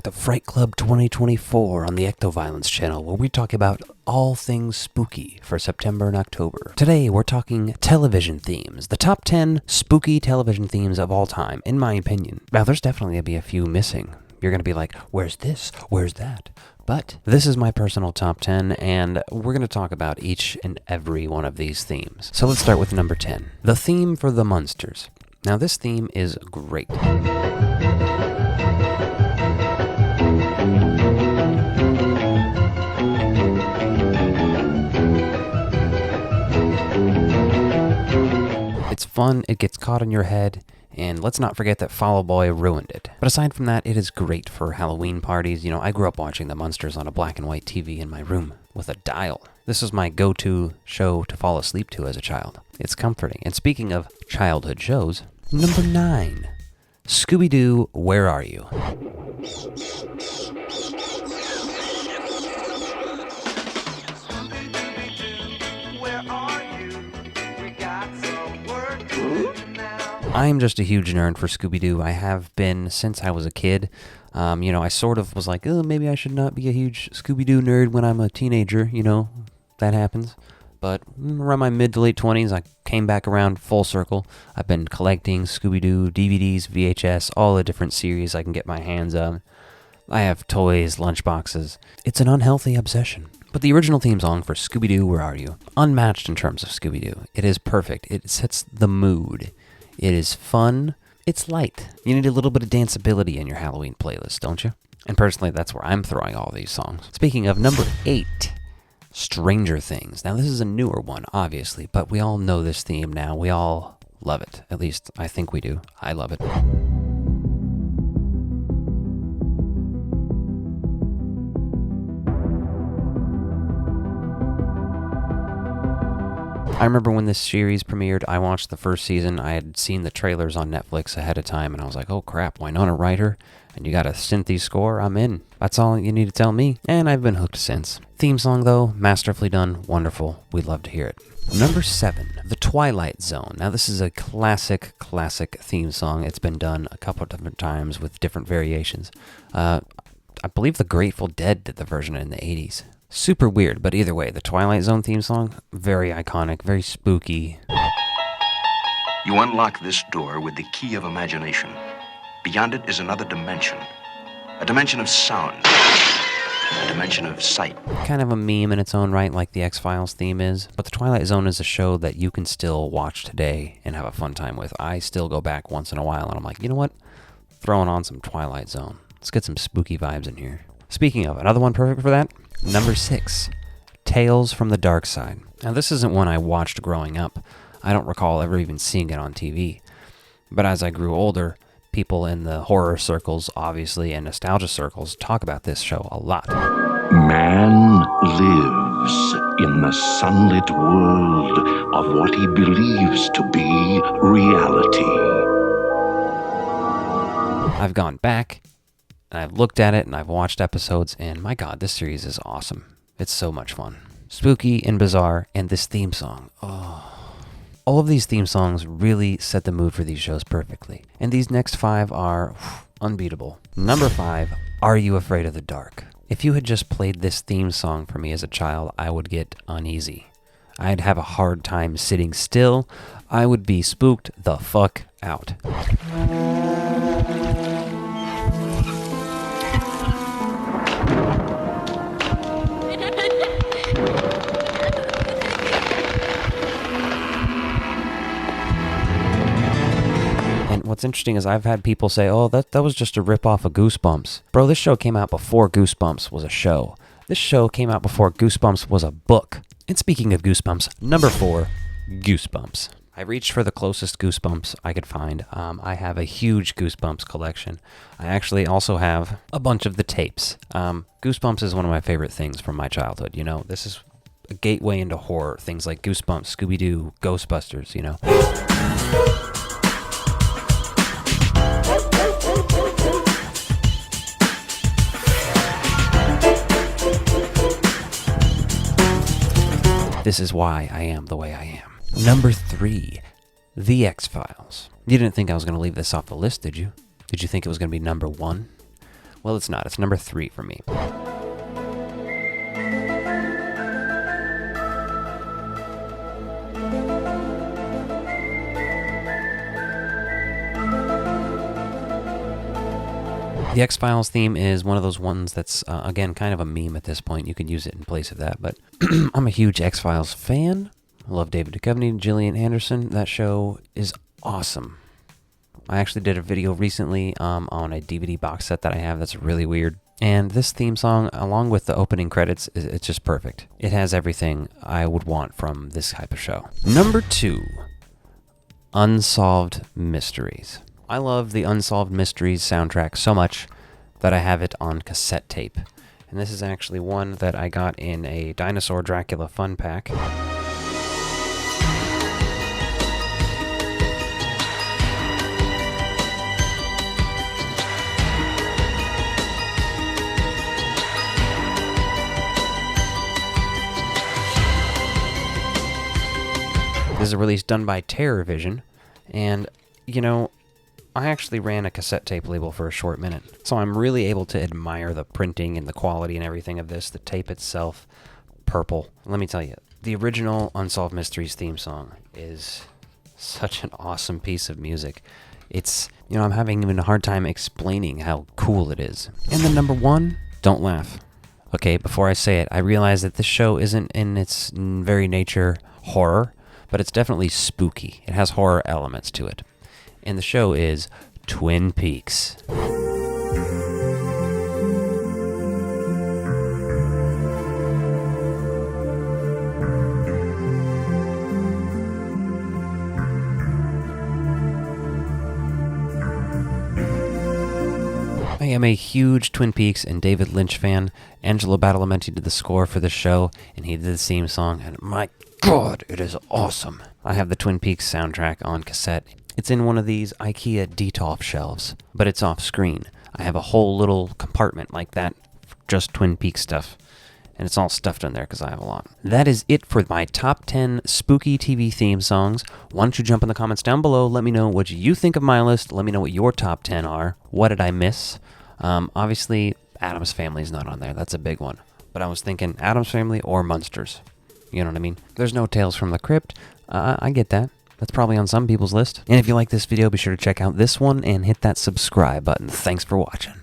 to Fright Club 2024 on the Ectoviolence channel, where we talk about all things spooky for September and October. Today, we're talking television themes, the top 10 spooky television themes of all time, in my opinion. Now, there's definitely going to be a few missing. You're going to be like, where's this? Where's that? But this is my personal top 10, and we're going to talk about each and every one of these themes. So let's start with number 10, the theme for the Munsters. Now, this theme is great. It's fun, it gets caught in your head, and let's not forget that Fall Out Boy ruined it. But aside from that, it is great for Halloween parties. You know, I grew up watching the Munsters on a black and white TV in my room with a dial. This was my go-to show to fall asleep to as a child. It's comforting. And speaking of childhood shows, number 9, Scooby-Doo, Where Are You? I'm just a huge nerd for Scooby-Doo. I have been since I was a kid. I sort of was like, oh, maybe I should not be a huge Scooby-Doo nerd when I'm a teenager. You know, that happens. But around my mid to late 20s, I came back around full circle. I've been collecting Scooby-Doo DVDs, VHS, all the different series I can get my hands on. I have toys, lunchboxes. It's an unhealthy obsession. But the original theme song for Scooby-Doo, Where Are You? Unmatched in terms of Scooby-Doo. It is perfect. It sets the mood. It is fun. It's light. You need a little bit of danceability in your Halloween playlist, don't you? And personally, that's where I'm throwing all these songs. Speaking of, number 8, Stranger Things. Now, this is a newer one, obviously, but we all know this theme now. We all love it. At least, I think we do. I love it. I remember when this series premiered, I watched the first season. I had seen the trailers on Netflix ahead of time, and I was like, oh crap, Winona Ryder, and you got a synthy score? I'm in. That's all you need to tell me, and I've been hooked since. Theme song, though, masterfully done, wonderful. We'd love to hear it. Number 7, The Twilight Zone. Now, this is a classic theme song. It's been done a couple of different times with different variations. I believe the Grateful Dead did the version in the 80s. Super weird, but either way, the Twilight Zone theme song, very iconic, very spooky. You unlock this door with the key of imagination. Beyond it is another dimension. A dimension of sound. A dimension of sight. Kind of a meme in its own right, like the XFiles theme is, but the Twilight Zone is a show that you can still watch today and have a fun time with. I still go back once in a while, and I'm like, you know what? Throwing on some Twilight Zone. Let's get some spooky vibes in here. Speaking of, another one perfect for that? Number 6, Tales from the Dark Side. Now, this isn't one I watched growing up. I don't recall ever even seeing it on TV. But as I grew older, people in the horror circles, obviously, and nostalgia circles talk about this show a lot. Man lives in the sunlit world of what he believes to be reality. I've gone back, and I've looked at it, and I've watched episodes, and my God, this series is awesome. It's so much fun. Spooky and bizarre, and this theme song, oh. All of these theme songs really set the mood for these shows perfectly. And these next 5 are unbeatable. Number 5, Are You Afraid of the Dark? If you had just played this theme song for me as a child, I would get uneasy. I'd have a hard time sitting still. I would be spooked the fuck out. What's interesting is I've had people say, oh, that was just a rip-off of Goosebumps. Bro, this show came out before Goosebumps was a show. This show came out before Goosebumps was a book. And speaking of Goosebumps, number 4, Goosebumps. I reached for the closest Goosebumps I could find. I have a huge Goosebumps collection. I actually also have a bunch of the tapes. Goosebumps is one of my favorite things from my childhood. You know, this is a gateway into horror. Things like Goosebumps, Scooby-Doo, Ghostbusters, you know. This is why I am the way I am. Number 3, The XFiles. You didn't think I was going to leave this off the list, did you? Did you think it was going to be number 1? Well, it's not. It's number 3 for me. The X-Files theme is one of those ones that's, again, kind of a meme at this point. You could use it in place of that, but I'm a huge X-Files fan. I love David Duchovny, Gillian Anderson. That show is awesome. I actually did a video recently on a DVD box set that I have that's really weird. And this theme song, along with the opening credits, it's just perfect. It has everything I would want from this type of show. Number 2, Unsolved Mysteries. I love the Unsolved Mysteries soundtrack so much that I have it on cassette tape. And this is actually one that I got in a Dinosaur Dracula fun pack. This is a release done by Terror Vision, and, you know, I actually ran a cassette tape label for a short minute, so I'm really able to admire the printing and the quality and everything of this. The tape itself, purple. Let me tell you, the original Unsolved Mysteries theme song is such an awesome piece of music. It's, you know, I'm having even a hard time explaining how cool it is. And then number 1, don't laugh. Okay, before I say it, I realize that this show isn't in its very nature horror, but it's definitely spooky. It has horror elements to it. And the show is Twin Peaks. I am a huge Twin Peaks and David Lynch fan. Angelo Badalamenti did the score for the show, and he did the theme song, and my God, it is awesome. I have the Twin Peaks soundtrack on cassette. It's in one of these IKEA Detolf shelves, but it's off screen. I have a whole little compartment like that for just Twin Peaks stuff, and it's all stuffed in there because I have a lot. That is it for my top 10 spooky TV theme songs. Why don't you jump in the comments down below, let me know what you think of my list, let me know what your top 10 are, what did I miss? Obviously, Addams Family's not on there, that's a big one, but I was thinking Addams Family or Munsters. You know what I mean? There's no Tales from the Crypt. I get that. That's probably on some people's list. And if you like this video, be sure to check out this one and hit that subscribe button. Thanks for watching.